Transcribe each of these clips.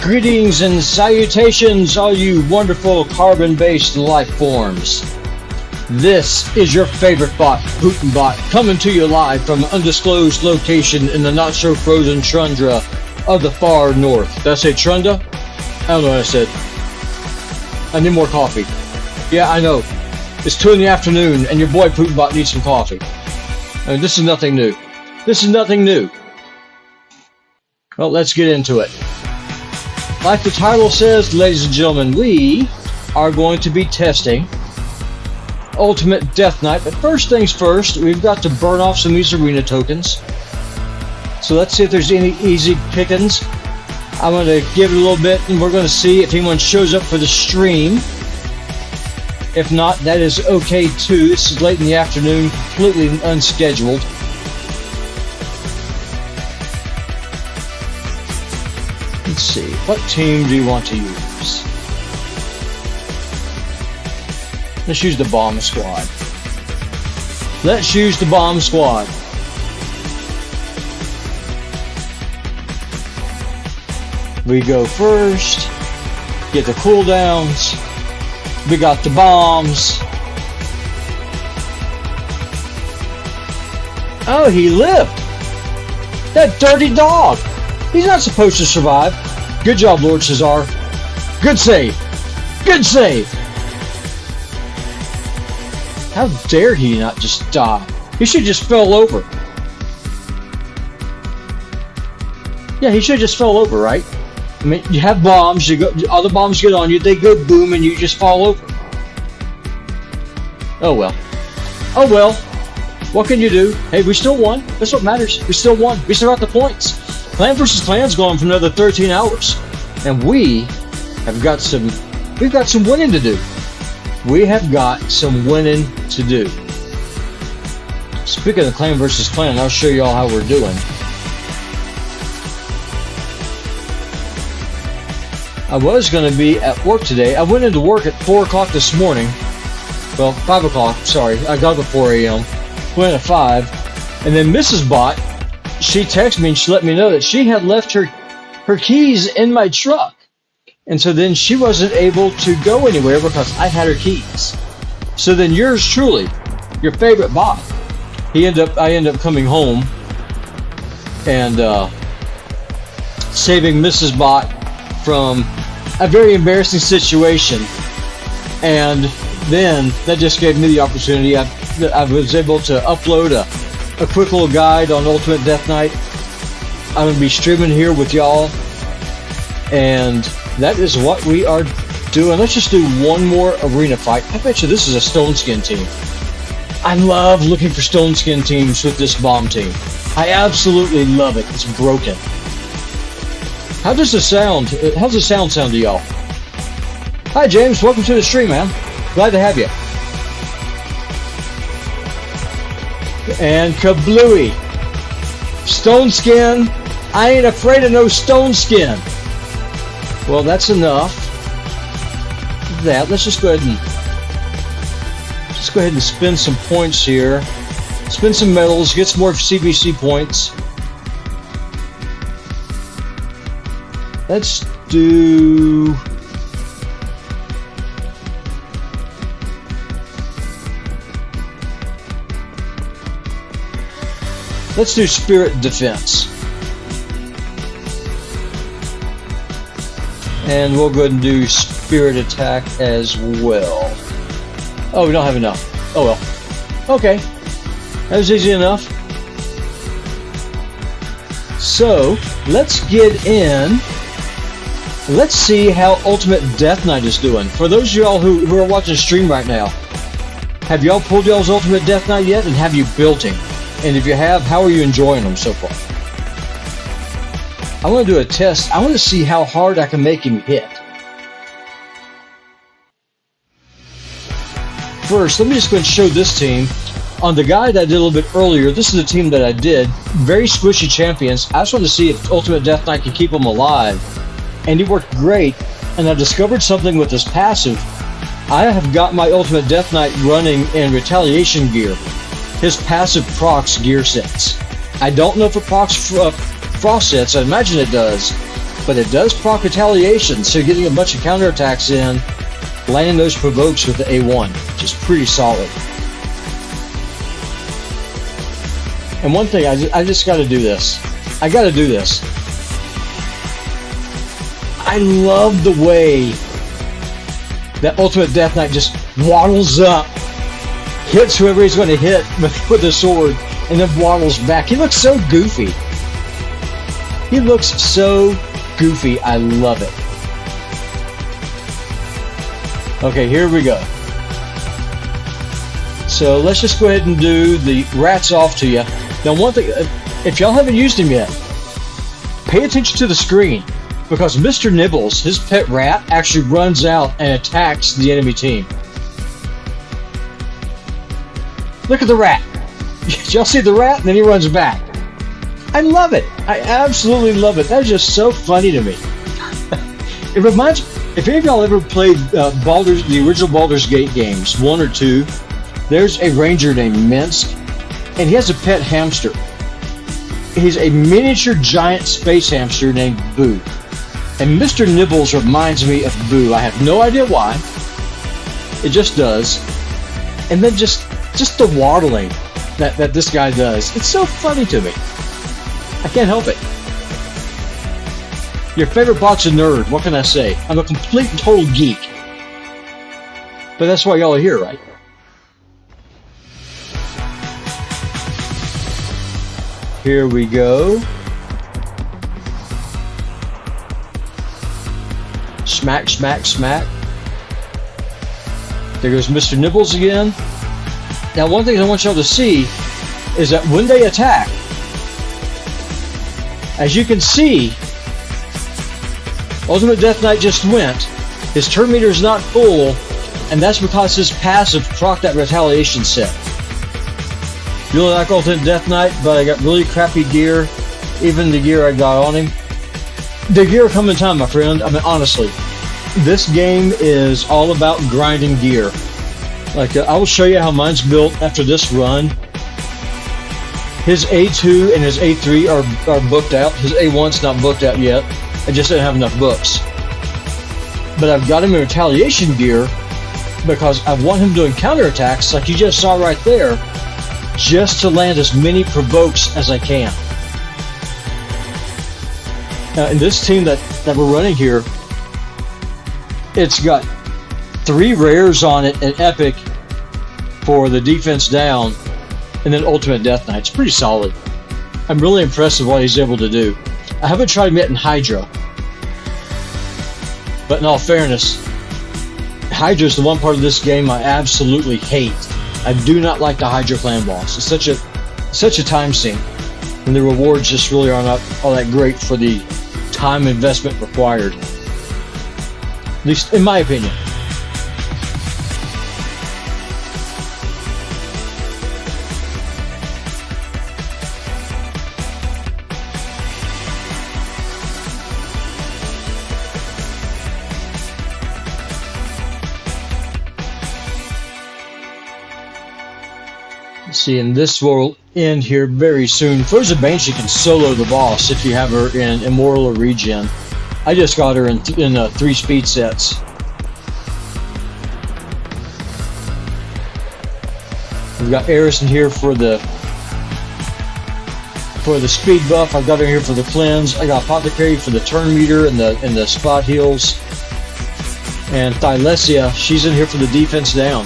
Greetings and salutations, all you wonderful carbon-based life forms. This is your favorite bot, Putinbot, coming to you live from an undisclosed location in the not-so-frozen tundra of the far north. Did I say tundra? I don't know what I said. I need more coffee. Yeah, I know. It's 2 in the afternoon, and your boy Putinbot needs some coffee. I mean, this is nothing new. This is nothing new. Well, let's get into it. Like the title says, ladies and gentlemen, we are going to be testing Ultimate Death Knight. But first things first, we've got to burn off some of these arena tokens. So let's see if there's any easy pickings. I'm going to give it a little bit, and we're going to see if anyone shows up for the stream. If not, that is okay too. This is late in the afternoon, completely unscheduled. Let's see, what team do you want to use? Let's use the Bomb Squad. Let's use the Bomb Squad. We go first, get the cooldowns, we got the bombs. Oh, he lived! That dirty dog! He's not supposed to survive. Good job, Lord Cesar. Good save. Good save. How dare he not just die? He should just fell over. Yeah, he should just fell over, right? I mean, you have bombs, you go, other bombs get on you, they go boom, and you just fall over. Oh well. Oh well. What can you do? Hey, we still won. That's what matters. We still won. We still got the points. Clan vs. Clan's going for another 13 hours. And we've got some winning to do. We have got some winning to do. Speaking of Clan vs. Clan, I'll show you all how we're doing. I was going to be at work today. I went into work at 4 o'clock this morning. Well, 5 o'clock, sorry. I got up at 4 a.m. Went at 5. And then Mrs. Bot, she texted me and she let me know that she had left her keys in my truck. And so then she wasn't able to go anywhere because I had her keys. So then yours truly, your favorite bot, I ended up coming home and saving Mrs. Bot from a very embarrassing situation. And then that just gave me the opportunity. I was able to upload a quick little guide on Ultimate Death Knight. I'm going to be streaming here with y'all, and that is what we are doing. Let's just do one more arena fight. I bet you this is a Stone Skin team. I love looking for Stone Skin teams with this bomb team. I absolutely love it. It's broken. How does the sound? How's the sound sound to y'all? Hi James, welcome to the stream, man. Glad to have you. And kablooey. Stone Skin. I ain't afraid of no Stone Skin. Well, that's enough of that. Let's just go ahead and spend some points here. Spend some medals, get some more CBC points. Let's do... Let's do Spirit Defense. And we'll go ahead and do Spirit Attack as well. Oh, we don't have enough. Oh well. Okay. That was easy enough. So, let's get in. Let's see how Ultimate Death Knight is doing. For those of y'all who are watching the stream right now, have y'all pulled y'all's Ultimate Death Knight yet? And have you built him? And if you have, how are you enjoying them so far? I want to do a test. I want to see how hard I can make him hit. First, let me just go and show this team. On the guide I did a little bit earlier, this is the team that I did. Very squishy champions. I just wanted to see if Ultimate Death Knight could keep them alive. And he worked great. And I discovered something with his passive. I have got my Ultimate Death Knight running in Retaliation gear. His passive procs gear sets. I don't know if it procs frost sets. I imagine it does. but it does proc retaliation, so getting a bunch of counterattacks in, landing those provokes with the A1, which is pretty solid. And one thing, I just got to do this. I got to do this. I love the way that Ultimate Death Knight just waddles up, hits whoever he's going to hit with the sword, and then waddles back. He looks so goofy. He looks so goofy. I love it. Okay, here we go. So let's just go ahead and do the rats off to you. Now, one thing, if y'all haven't used him yet, pay attention to the screen, because Mr. Nibbles, his pet rat, actually runs out and attacks the enemy team. Look at the rat. Y'all see the rat? And then he runs back. I love it. I absolutely love it. That's just so funny to me. It reminds me, if any of y'all ever played the original Baldur's Gate games, 1 or 2, there's a ranger named Minsk, and he has a pet hamster. He's a miniature giant space hamster named Boo. And Mr. Nibbles reminds me of Boo. I have no idea why. It just does. And then just the waddling that this guy does. It's so funny to me. I can't help it. Your favorite bot's a nerd. What can I say? I'm a complete and total geek. But that's why y'all are here, right? Here we go. Smack, smack, smack. There goes Mr. Nibbles again. Now, one thing I want y'all to see is that when they attack, as you can see, Ultimate Death Knight just went. His turn meter is not full, and that's because his passive proc that retaliation set. Really like Ultimate Death Knight, but I got really crappy gear. Even the gear I got on him. The gear come in time, my friend. I mean, honestly, this game is all about grinding gear. Like, I will show you how mine's built after this run. His A2 and his A3 are booked out. His A1's not booked out yet. I just didn't have enough books. But I've got him in retaliation gear because I want him doing counterattacks, like you just saw right there, just to land as many provokes as I can. Now, in this team that we're running here, it's got 3 rares on it and epic for the defense down, and then Ultimate Death Knight. It's pretty solid. I'm really impressed with what he's able to do. I haven't tried him yet in Hydra, but in all fairness, Hydra is the one part of this game I absolutely hate. I do not like the Hydra clan boss. It's such a time sink, and the rewards just really are not all that great for the time investment required. At least in my opinion. See, and this will end here very soon. Frozen Banshee can solo the boss if you have her in Immortal or Regen. I just got her in 3 speed sets. We've got Eris in here for the speed buff. I've got her here for the cleanse. I got Apothecary for the turn meter and the spot heals. And Thylesia, she's in here for the defense down.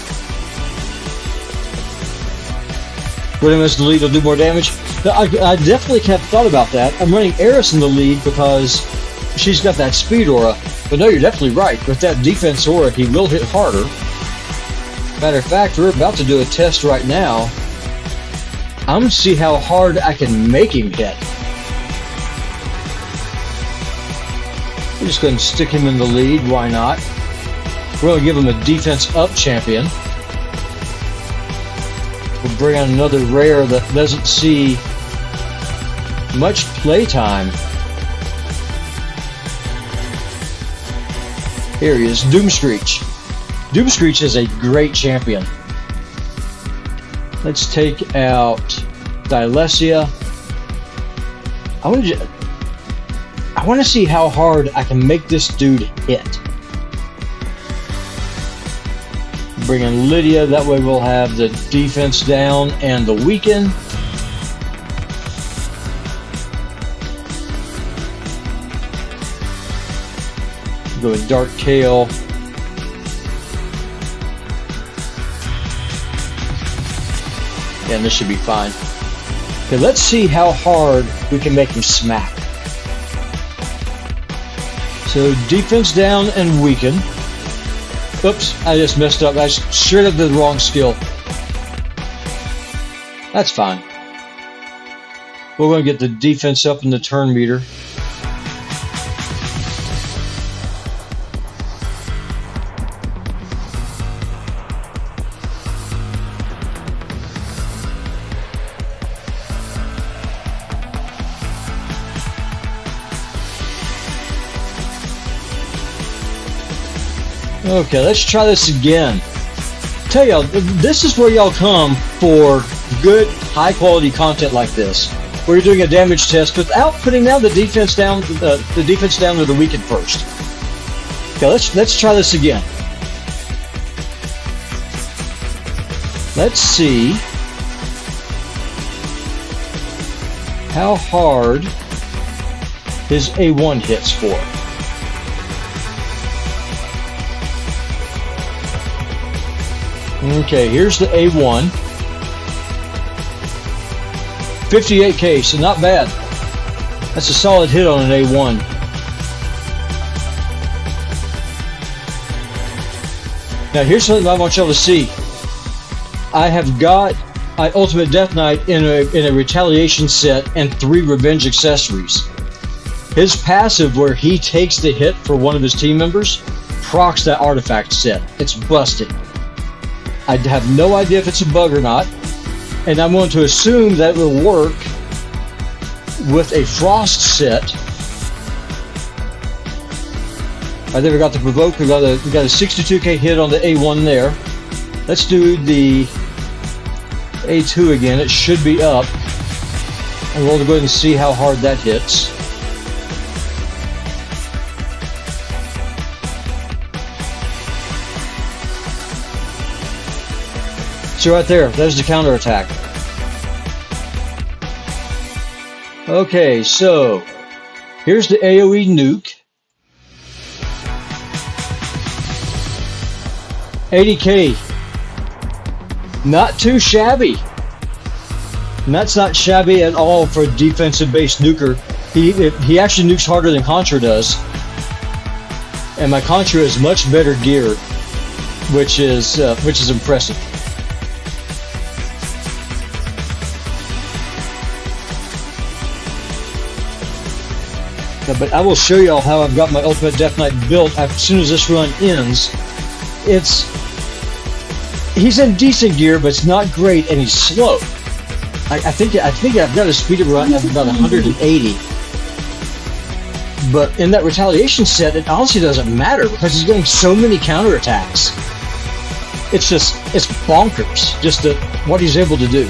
Willingness to lead will do more damage. I definitely have thought about that. I'm running Eris in the lead because she's got that speed aura. But no, you're definitely right. With that defense aura, he will hit harder. Matter of fact, we're about to do a test right now. I'm going to see how hard I can make him hit. I'm just going to stick him in the lead. Why not? We're going to give him a defense up champion. We'll bring on another rare that doesn't see much playtime. Here he is, Doomscreech. Doomscreech is a great champion. Let's take out Thylesia. I want want to see how hard I can make this dude hit. Bring in Lydia, that way we'll have the defense down and the weaken. Go with Dark Kale. Yeah, and this should be fine. Okay, let's see how hard we can make him smack. So defense down and weaken. Oops, I just messed up. I straight up did the wrong skill. That's fine. We're going to get the defense up in the turn meter. Okay, let's try this again. Tell y'all, this is where y'all come for good, high-quality content like this, where you're doing a damage test without putting down the defense down, the defense down or the weaken first. Okay, let's try this again. Let's see how hard his A1 hits for. Okay, here's the A1. 58k, so not bad. That's a solid hit on an A1. Now here's something I want y'all to see. I have got my Ultimate Death Knight in a retaliation set and 3 revenge accessories. His passive, where he takes the hit for one of his team members, procs that artifact set. It's busted. I have no idea if it's a bug or not, and I'm going to assume that it will work with a Frost set. I think we got the provoke. We got a 62k hit on the A1 there. Let's do the A2 again. It should be up, and we'll go ahead and see how hard that hits. So right there, there's the counterattack. Okay, so here's the AoE nuke. 80k. Not too shabby. And that's not shabby at all for a defensive-based nuker. He actually nukes harder than Contra does. And my Contra is much better geared, which is impressive. But I will show y'all how I've got my Ultimate Death Knight built as soon as this run ends. He's in decent gear, but it's not great, and he's slow. I think I've got a speed of run of about 180. But in that retaliation set, it honestly doesn't matter because he's getting so many counterattacks. It's bonkers, just what he's able to do.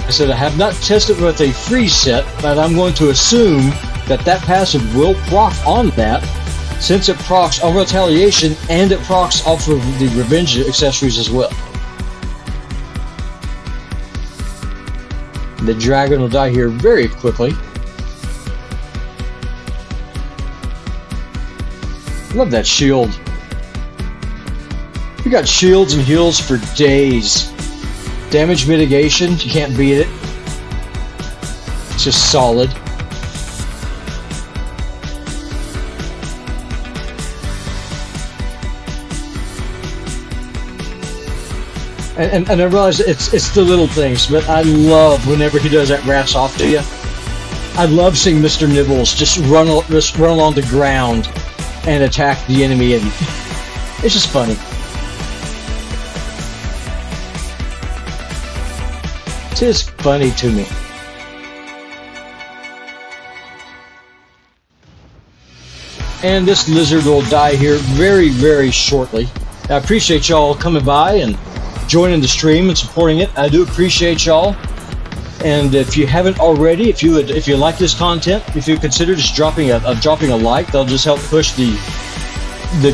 I said I have not tested with a freeze set, but I'm going to assume that passive will proc on that, since it procs on retaliation and it procs off of the revenge accessories as well. The dragon will die here very quickly. Love that shield. We got shields and heals for days. Damage mitigation, you can't beat it. It's just solid. And I realize it's the little things, but I love whenever he does that rats off to you. I love seeing Mr. Nibbles just run along the ground and attack the enemy, and it's just funny. It is funny to me. And this lizard will die here very, very shortly. I appreciate y'all coming by and joining the stream and supporting it. I do appreciate y'all. And if you haven't already, if you like this content, if you consider just dropping a like, that'll just help push the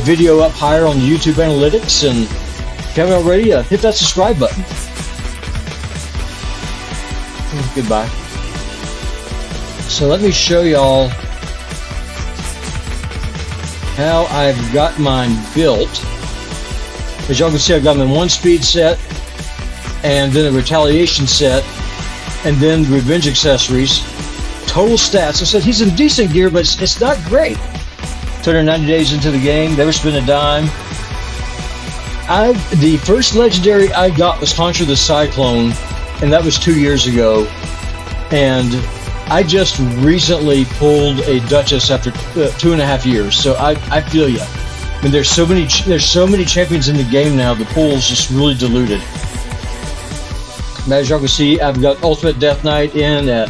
video up higher on the YouTube analytics. And if you haven't already, hit that subscribe button. Goodbye. So let me show y'all how I've got mine built. As y'all can see, I've got them in 1-speed set, and then a retaliation set, and then revenge accessories. Total stats. I said he's in decent gear, but it's not great. 290 days into the game, never spent a dime. The first legendary I got was Contra the Cyclone, and that was 2 years ago. And I just recently pulled a Duchess after 2.5 years, so I feel you. I mean, there's so many champions in the game now. The pool's just really diluted. As y'all can see, I've got Ultimate Death Knight in at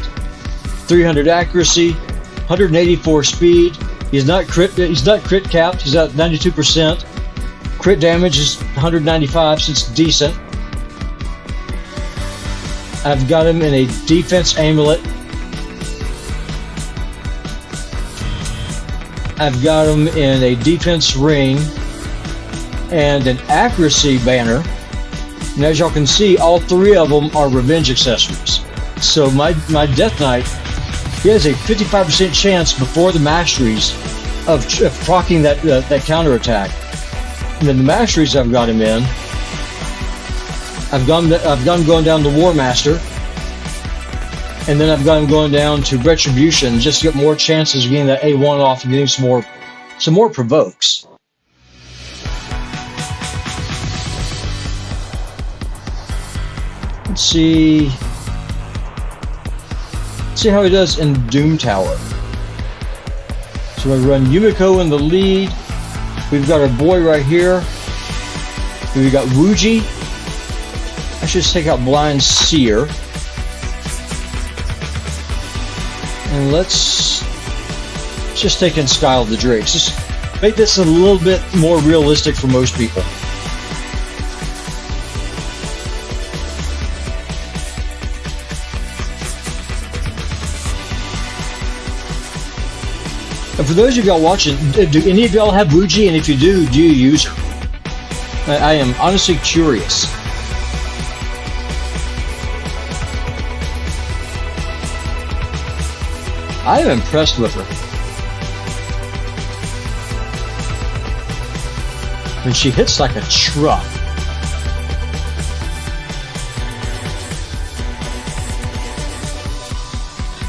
300 accuracy, 184 speed. He's not crit capped. He's at 92%. Crit damage is 195, so it's decent. I've got him in a defense amulet. I've got him in a defense ring and an accuracy banner. And as y'all can see, all 3 of them are revenge accessories. So my Death Knight, he has a 55% chance before the masteries of proccing that counterattack. And then the masteries I've got him in, I've got him going down to War Master, and then I've got him going down to Retribution just to get more chances of getting that A1 off and getting some more provokes. Let's see how he does in Doom Tower. So I run Yumiko in the lead. We've got our boy right here. We've got Wuji. I should just take out Blind Seer. And let's just take in Style of the Drakes. Just make this a little bit more realistic for most people. And for those of y'all watching, do any of y'all have Wuji? And if you do you use her? I am honestly curious. I am impressed with her. And she hits like a truck.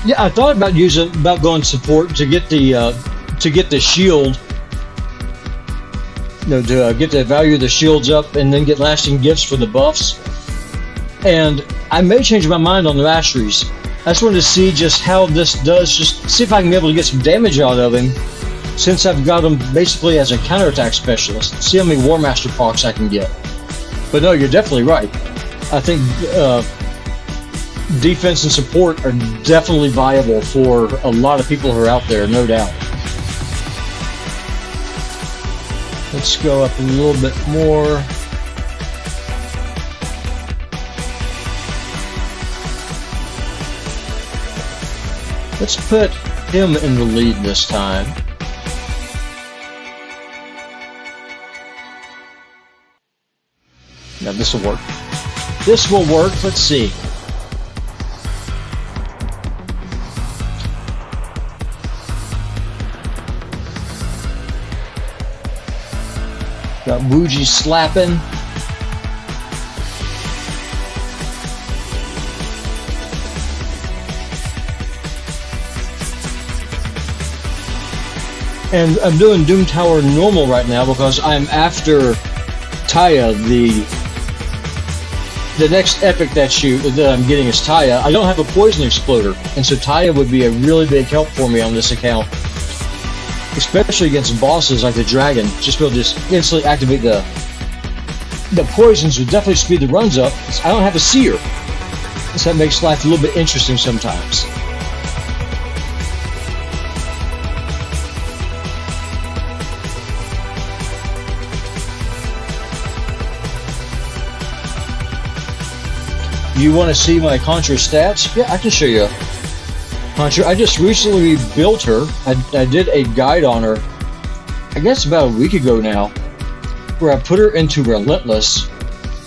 Yeah, I thought about going support to get the shield, to get the value of the shields up, and then get lasting gifts for the buffs. And I may change my mind on the masteries. I just wanted to see just how this does, just see if I can be able to get some damage out of him, since I've got him basically as a counterattack specialist. See how many War Master procs I can get. But no, you're definitely right. I think defense and support are definitely viable for a lot of people who are out there, no doubt. Let's go up a little bit more. Let's put him in the lead this time. Now this will work. This will work. Let's see. Got Wuji slapping. And I'm doing Doom Tower normal right now because I'm after Taya. The next epic that I'm getting is Taya. I don't have a poison exploder, and so Taya would be a really big help for me on this account, especially against bosses like the dragon. Just be able to just instantly activate the poisons would definitely speed the runs up. I don't have a seer, so that makes life a little bit interesting sometimes. You want to see my Contra stats? Yeah, I can show you. Contra, I just recently built her. I did a guide on her, I guess about a week ago now, where I put her into Relentless.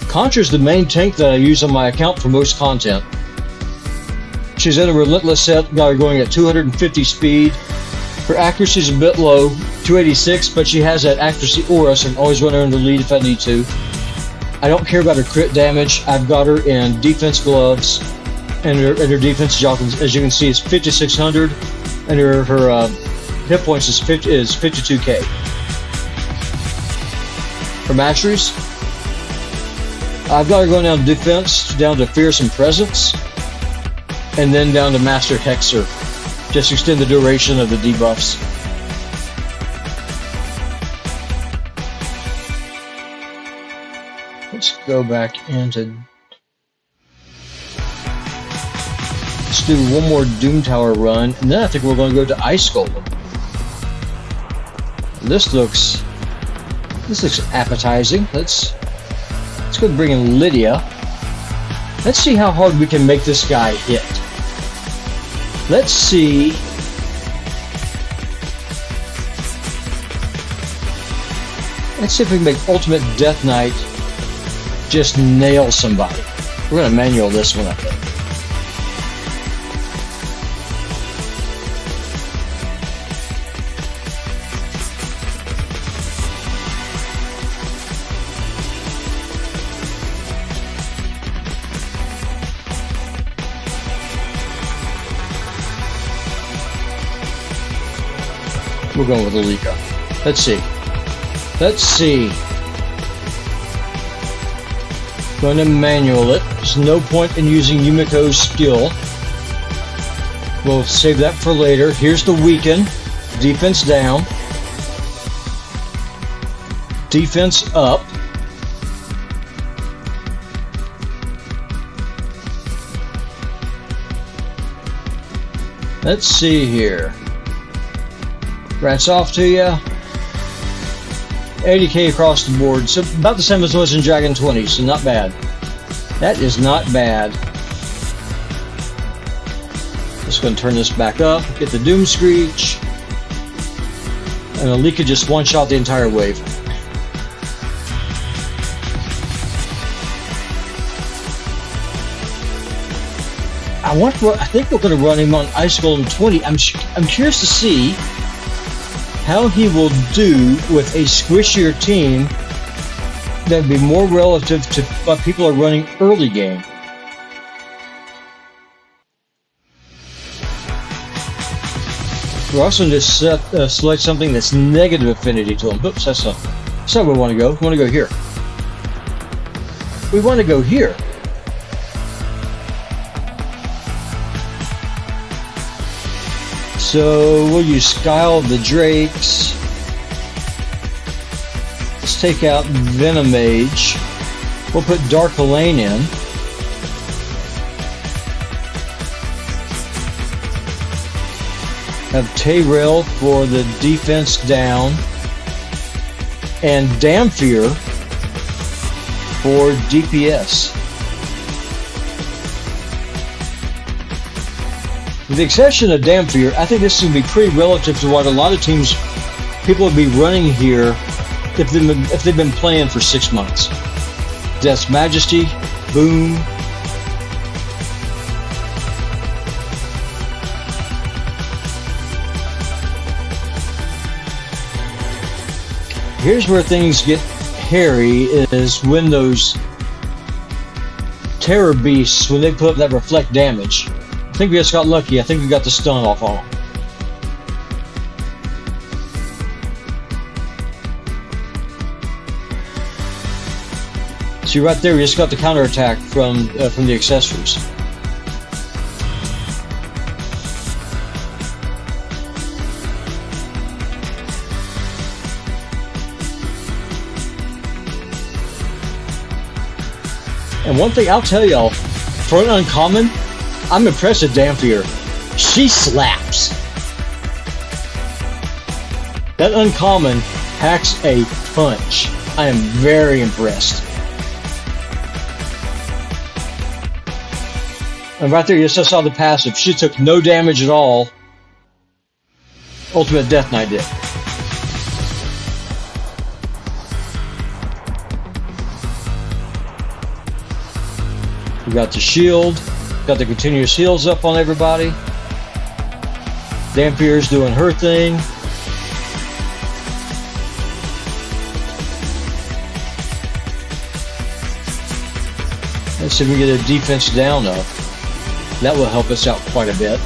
Contra's the main tank that I use on my account for most content. She's in a Relentless set, got her going at 250 speed. Her accuracy is a bit low, 286, but she has that accuracy aura, so I can always run her in the lead if I need to. I don't care about her crit damage. I've got her in defense gloves, and her defense, as you can see, is 5,600, and her hit points is 52k. Her masteries, I've got her going down to defense, down to fearsome presence, and then down to master hexer. Just extend the duration of the debuffs. Let's go back into... Let's do one more Doom Tower run, and then I think we're going to go to Ice Golem. This looks appetizing. Let's go and bring in Lydia. Let's see how hard we can make this guy hit. Let's see. Let's see if we can make Ultimate Death Knight just nail somebody. We're going to manual this one, I think. We're going with Alika. Let's see. Let's see. Going to manual it. There's no point in using Yumiko's skill. We'll save that for later. Here's the weaken. Defense down. Defense up. Let's see here. Rats off to you. 80k across the board. So about the same as it was in Dragon 20, so not bad. That is not bad. Just going to turn this back up. Get the Doom Screech. And Alika just one-shot the entire wave. I think we're going to run him on Ice Golem 20. I'm curious to see how he will do with a squishier team that would be more relative to what people are running early game. We're also going to select something that's negative affinity to him. Oops, that's not where we want to go. We want to go here. We want to go here. So we'll use Skyle the Drakes. Let's take out Venomage. We'll put Dark Elaine in. Have Tayrail for the defense down. And Damphir for DPS. With the exception of Damphir, I think this is going to be pretty relative to what a lot of teams, people will be running here if they've been playing for 6 months. Death's Majesty, boom. Here's where things get hairy, is when those Terror Beasts, when they put up that reflect damage. I think we just got lucky. I think we got the stun off on them. See right there, we just got the counterattack from the accessories. And one thing I'll tell y'all, for an uncommon, I'm impressed with Damphir. She slaps. That uncommon packs a punch. I am very impressed. And right there, you just saw the passive. She took no damage at all. Ultimate Death Knight did. We got the shield. Got the continuous heals up on everybody. Dhampir's doing her thing. Let's see if we get a defense down up. That will help us out quite a bit.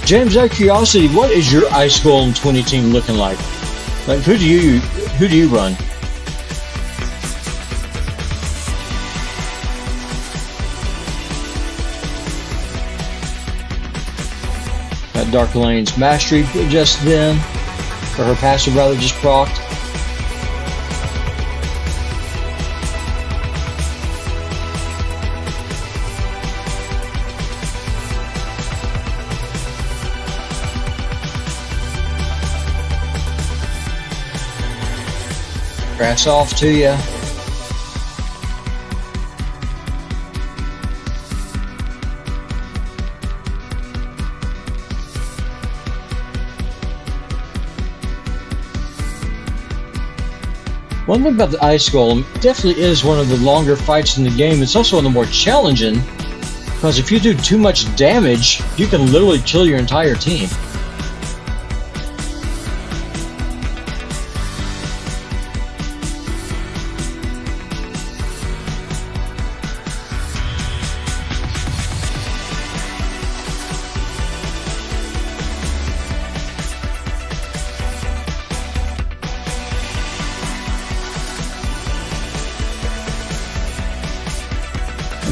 James, out of curiosity, what is your Ice Golem 20 team looking like? Like, who do you run? Got Dark Lane's mastery just then, or her passive rather, just procced. Grass off to you. One thing about the Ice Golem, definitely is one of the longer fights in the game. It's also one of the more challenging, because if you do too much damage, you can literally kill your entire team.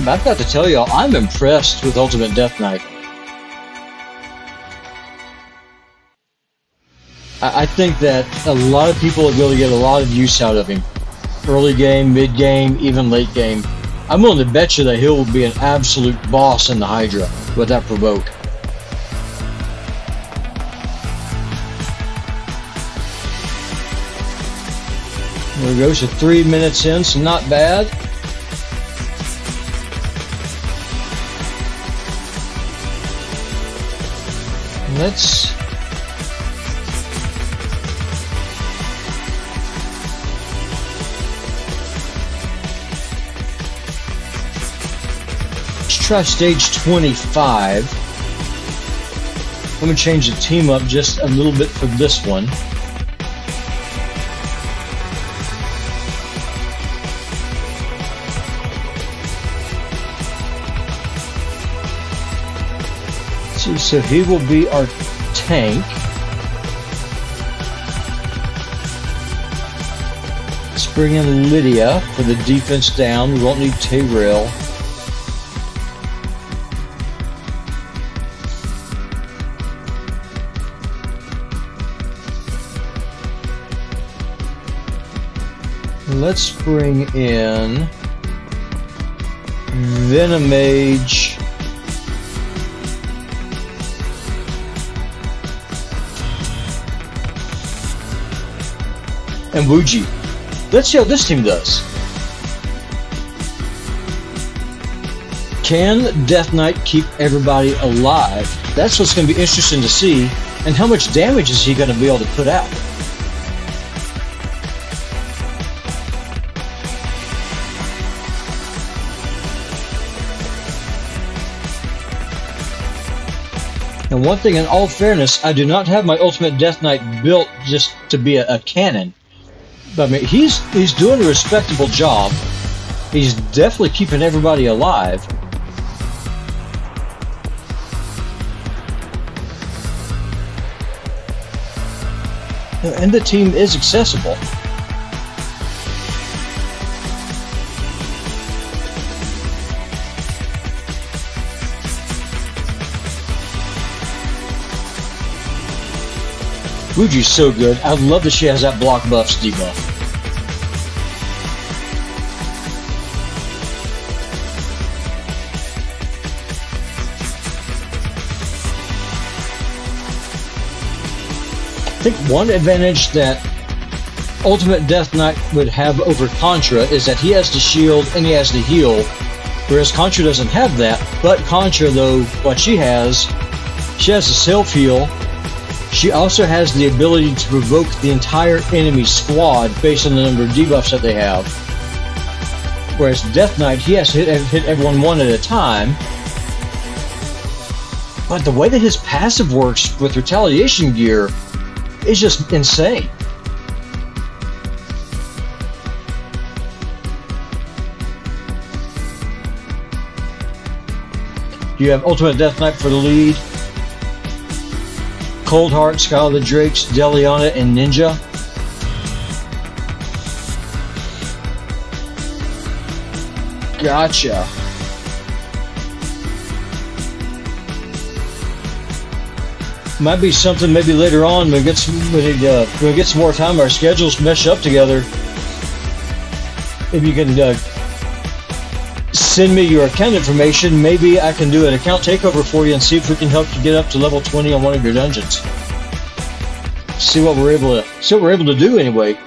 I've got to tell y'all, I'm impressed with Ultimate Death Knight. I think that a lot of people will be able to get a lot of use out of him. Early game, mid game, even late game. I'm willing to bet you that he will be an absolute boss in the Hydra with that provoke. There we go, so 3 minutes in, so not bad. Let's try stage 25. I'm going to change the team up just a little bit for this one. So he will be our tank. Let's bring in Lydia for the defense down. We won't need Tayrail. Let's bring in Venomage. And Wuji. Let's see how this team does. Can Death Knight keep everybody alive? That's what's going to be interesting to see. And how much damage is he going to be able to put out? And one thing, in all fairness, I do not have my Ultimate Death Knight built just to be a cannon. But I mean, he's doing a respectable job. He's definitely keeping everybody alive. And the team is accessible. Wuji's so good. I love that she has that block buffs debuff. I think one advantage that Ultimate Death Knight would have over Contra is that he has the shield and he has the heal, Whereas Contra doesn't have that. But Contra, though, what she has a self-heal. She also has the ability to provoke the entire enemy squad based on the number of debuffs that they have. Whereas Death Knight, he has to hit everyone one at a time. But the way that his passive works with retaliation gear is just insane. You have Ultimate Death Knight for the lead. Coldheart, Skylar the Drakes, Deliana, and Ninja. Gotcha. Might be something maybe later on when we get some more time, our schedules mesh up together. If you can send me your account information, maybe I can do an account takeover for you and see if we can help you get up to level 20 on one of your dungeons. See what we're able to do anyway.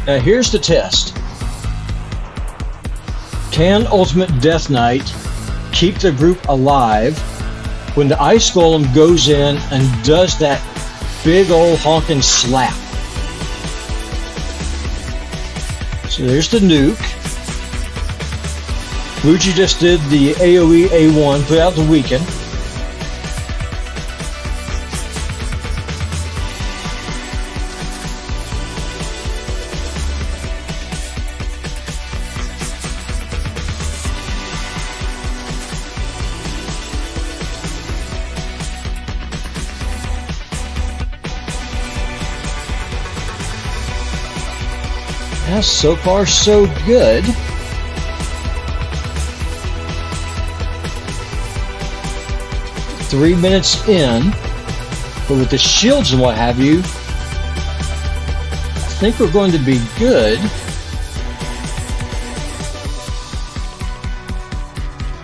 Now here's the test. Can Ultimate Death Knight keep the group alive when the Ice Golem goes in and does that big old honking slap? So there's the nuke. Wuji just did the AoE A1, put out the weaken. Yeah, so far so good. Three minutes in, but with the shields and what have you, I think we're going to be good.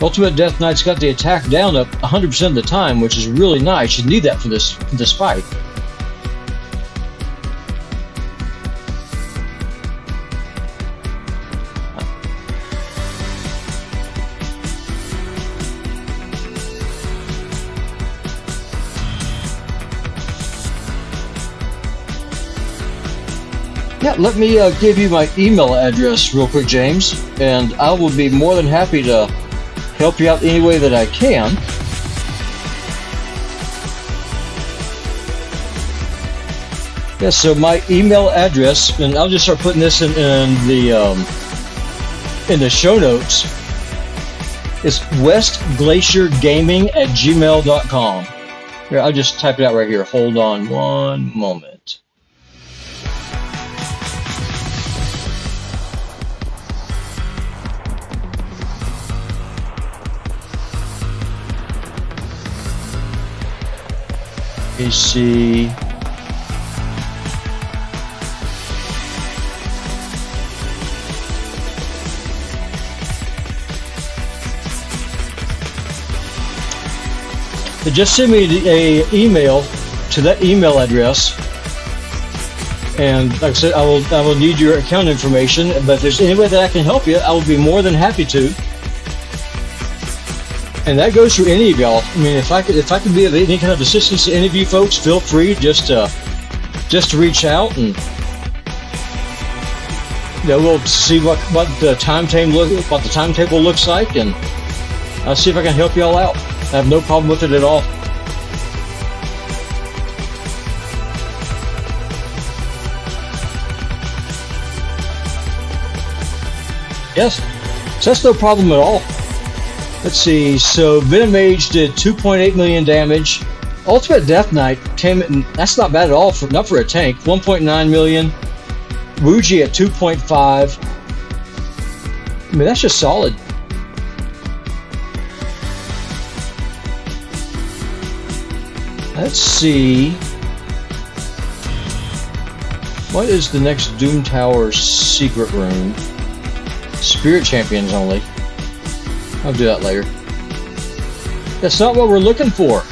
Ultimate Death Knight's got the attack down up 100% of the time, which is really nice. You need that for this fight. Yeah, let me give you my email address real quick, James, and I will be more than happy to help you out any way that I can. Yeah, so my email address, and I'll just start putting this in the show notes, is westglaciergaming@gmail.com. Here, I'll just type it out right here. Hold on one moment. AC. Just send me an email to that email address, and like I said, I will need your account information. But if there's any way that I can help you, I will be more than happy to. And that goes for any of y'all. I mean, if I could be of any kind of assistance to any of you folks, feel free just to reach out, and we'll see what the timetable looks like, and I'll see if I can help y'all out. I have no problem with it at all. Yes, so that's no problem at all. Let's see, so Venom Mage did 2.8 million damage. Ultimate Death Knight came in, that's not bad at all, not for a tank. 1.9 million. Wuji at 2.5. I mean, that's just solid. Let's see. What is the next Doom Tower secret room? Spirit Champions only. I'll do that later. That's not what we're looking for.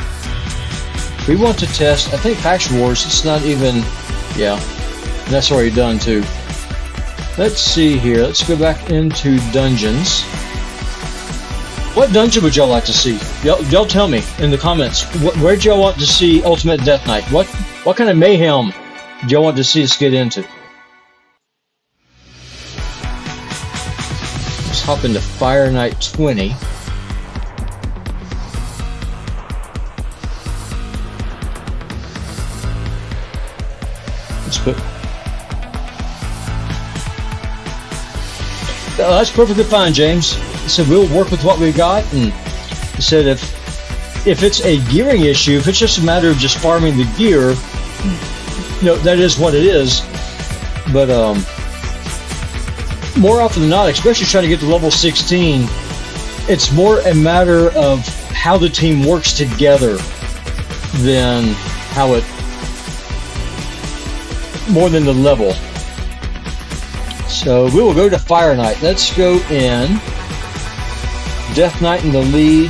We want to test, I think Faction Wars, it's not even Yeah, that's already done too. Let's see here. Let's go back into dungeons. What dungeon would y'all like to see? Y'all tell me in the comments. Where'd y'all want to see Ultimate Death Knight? What kind of mayhem do y'all want to see us get into? Let's hop into Fire Knight 20. Let's put. Oh, that's perfectly fine, James. He said we'll work with what we got, and he said if it's a gearing issue, if it's just a matter of just farming the gear, that is what it is. But more often than not, especially trying to get to level 16, it's more a matter of how the team works together than how it more than the level. So we will go to Fire Knight. Let's go in. Death Knight in the lead.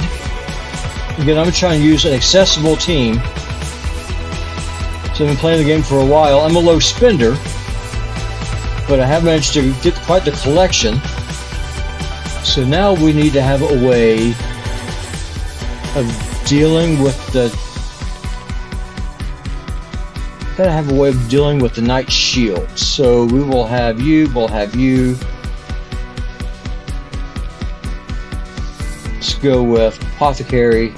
Again, I'm trying to use an accessible team. So I've been playing the game for a while. I'm a low spender, but I have managed to get quite the collection. So now we need to have a way of dealing with the... Gotta have a way of dealing with the Knight Shield. So we will have you, we'll have you. Let's go with Apothecary.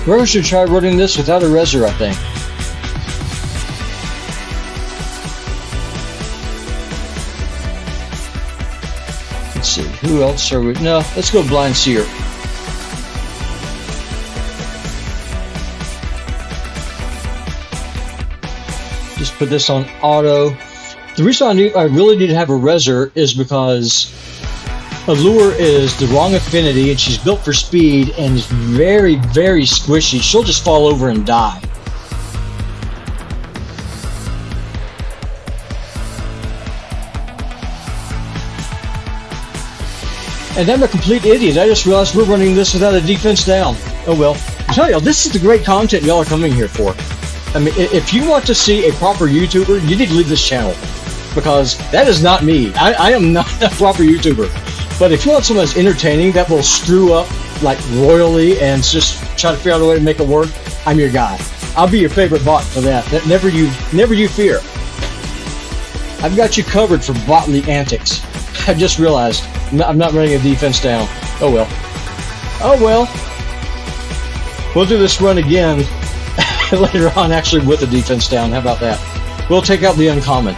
We're going to try running this without a Reser, I think. Let's see, who else are we? No, let's go Blind Seer. Just put this on auto. The reason I really need to have a Reser is because Allure is the wrong affinity, and she's built for speed and is very, very squishy. She'll just fall over and die. And I'm a complete idiot. I just realized we're running this without a defense down. Oh well. I tell y'all, this is the great content y'all are coming here for. I mean, if you want to see a proper YouTuber, you need to leave this channel. Because that is not me. I am not a proper YouTuber. But if you want someone that's entertaining, that will screw up like royally and just try to figure out a way to make it work, I'm your guy. I'll be your favorite bot for that. Never you fear. I've got you covered for botly antics. I just realized I'm not running a defense down. Oh well. Oh well. We'll do this run again later on, actually with the defense down. How about that? We'll take out the uncommon.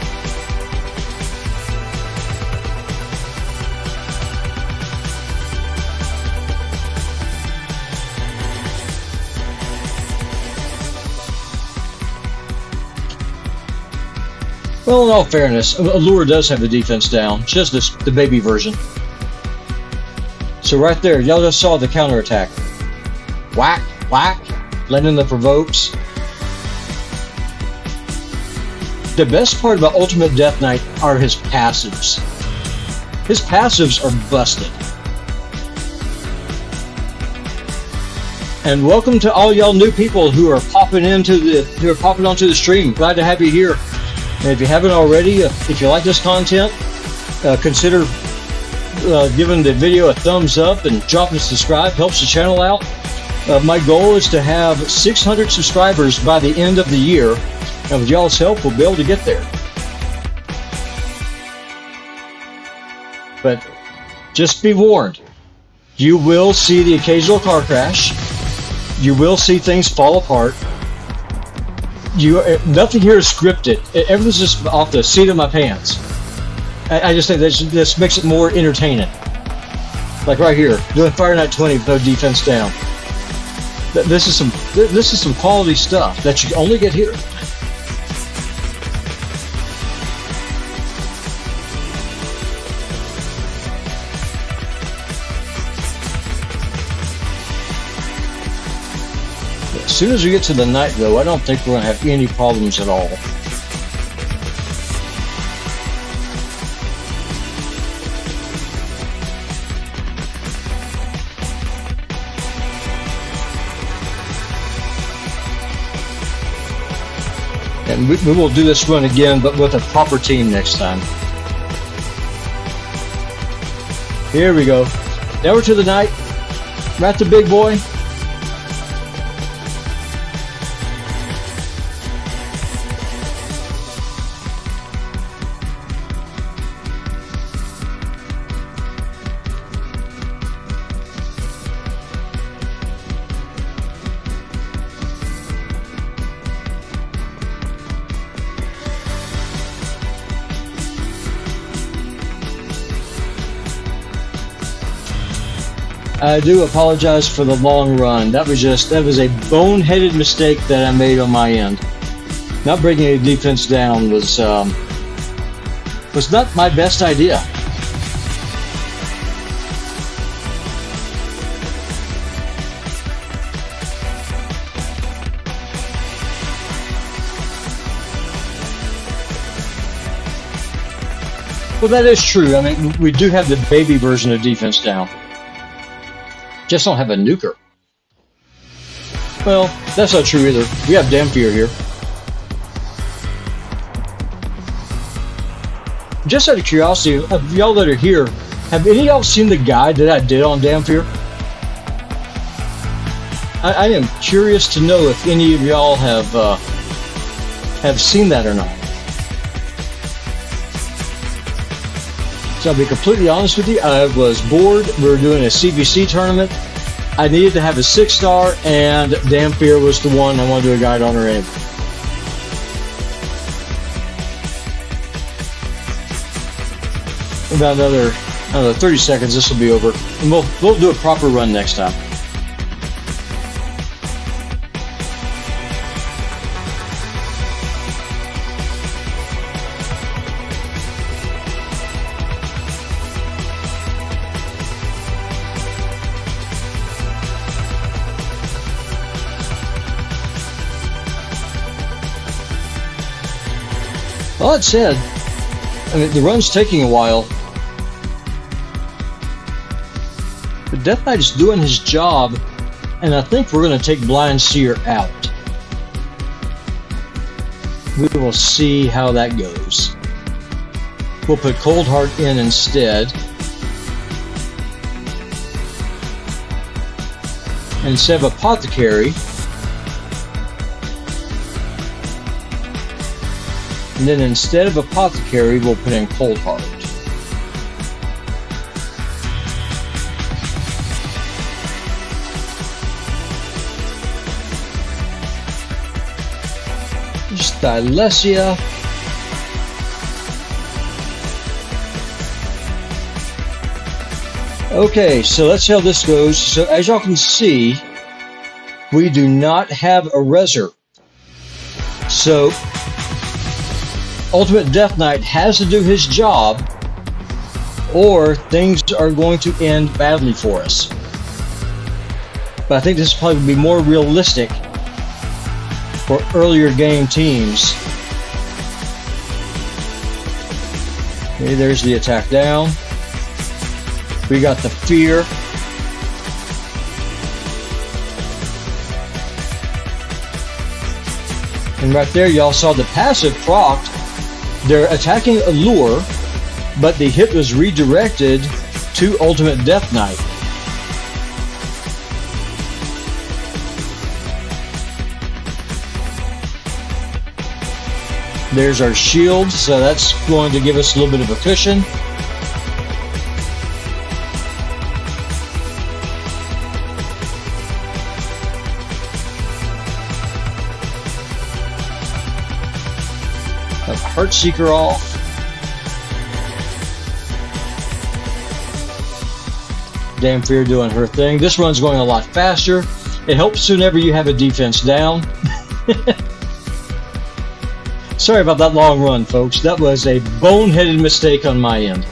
Well, in all fairness, Allure does have the defense down, just the baby version. So right there, y'all just saw the counterattack. Whack, whack, letting in the provokes. The best part about Ultimate Death Knight are his passives. His passives are busted. And welcome to all y'all new people who are popping onto the stream. Glad to have you here. And if you haven't already, if you like this content, consider giving the video a thumbs up and dropping a subscribe. Helps the channel out. My goal is to have 600 subscribers by the end of the year, and with y'all's help, we'll be able to get there. But just be warned, you will see the occasional car crash. You will see things fall apart. Nothing here is scripted. Everything's just off the seat of my pants. I just think this makes it more entertaining. Like right here, doing Fire Knight 20 with no defense down. This is some quality stuff that you can only get here. soon as we get to the night, though, I don't think we're going to have any problems at all. And we will do this run again, but with a proper team next time. Here we go. Now we're to the night. We're at the big boy. I do apologize for the long run. That was a boneheaded mistake that I made on my end. Not bringing any defense down was not my best idea. Well, that is true. I mean, we do have the baby version of defense down. Just don't have a nuker. Well, that's not true either. We have Dhampir here. Just out of curiosity, of y'all that are here, have any of y'all seen the guide that I did on Dhampir? I am curious to know if any of y'all have seen that or not. So I'll be completely honest with you, I was bored. We were doing a CBC tournament. I needed to have a 6-star, and Dhampir was the one I wanted to do a guide on her in. About another 30 seconds, this will be over. And we'll do a proper run next time. Well, that said, I mean, the run's taking a while. But Death Knight is doing his job, and I think we're going to take Blind Seer out. We will see how that goes. We'll put Cold Heart in instead. And instead of Apothecary, and then instead of Apothecary, we'll put in Cold Heart. Just Thylesia. Okay, so let's see how this goes. So as y'all can see, we do not have a Reser. So Ultimate Death Knight has to do his job, or things are going to end badly for us. But I think this will probably be more realistic for earlier game teams. Okay, there's the attack down. We got the fear. And right there, y'all saw the passive proc. They're attacking Allure, but the hit was redirected to Ultimate Death Knight. There's our shield, so that's going to give us a little bit of a cushion. Heartseeker off. Dhampir doing her thing. This run's going a lot faster. It helps whenever you have a defense down. Sorry about that long run, folks. That was a boneheaded mistake on my end.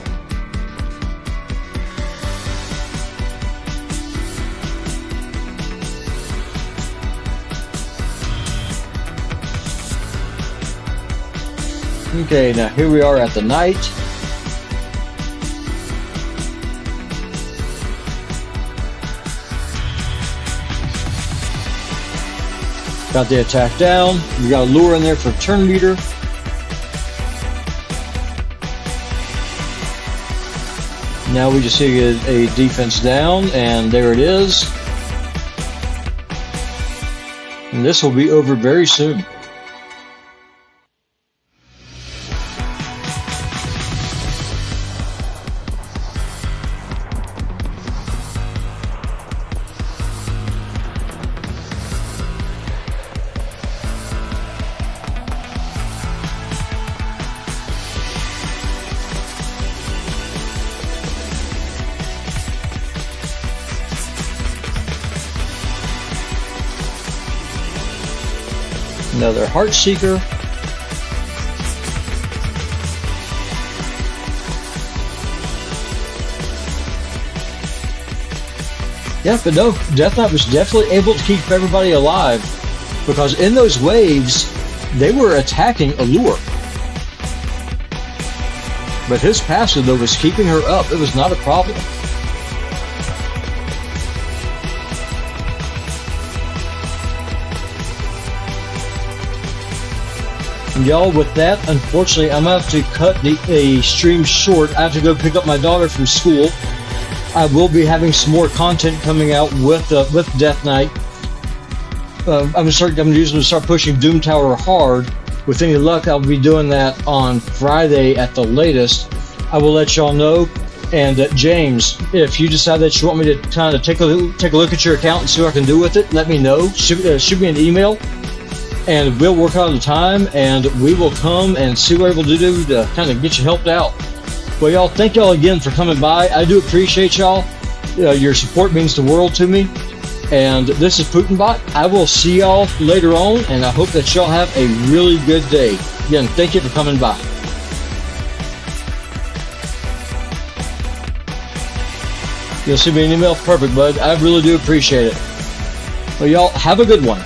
Okay, now here we are at the night. Got the attack down. We got a lure in there for turn meter. Now we just see a defense down, and there it is. And this will be over very soon. Another Heart Seeker. Yeah, but no, Death Knight was definitely able to keep everybody alive, because in those waves, they were attacking Allure. But his passive, though, was keeping her up. It was not a problem. Y'all, with that, unfortunately, I'm going to have to cut the stream short. I have to go pick up my daughter from school. I will be having some more content coming out with Death Knight. I'm going to start pushing Doom Tower hard. With any luck, I'll be doing that on Friday at the latest. I will let y'all know. And James, if you decide that you want me to kind of take a look at your account and see what I can do with it, let me know. Shoot me an email. And we'll work out a time, and we will come and see what we're able to do to kind of get you helped out. Well, y'all, thank y'all again for coming by. I do appreciate y'all. Your support means the world to me. And this is PutinBot. I will see y'all later on, and I hope that y'all have a really good day. Again, thank you for coming by. You'll see me an email. Perfect, bud. I really do appreciate it. Well, y'all, have a good one.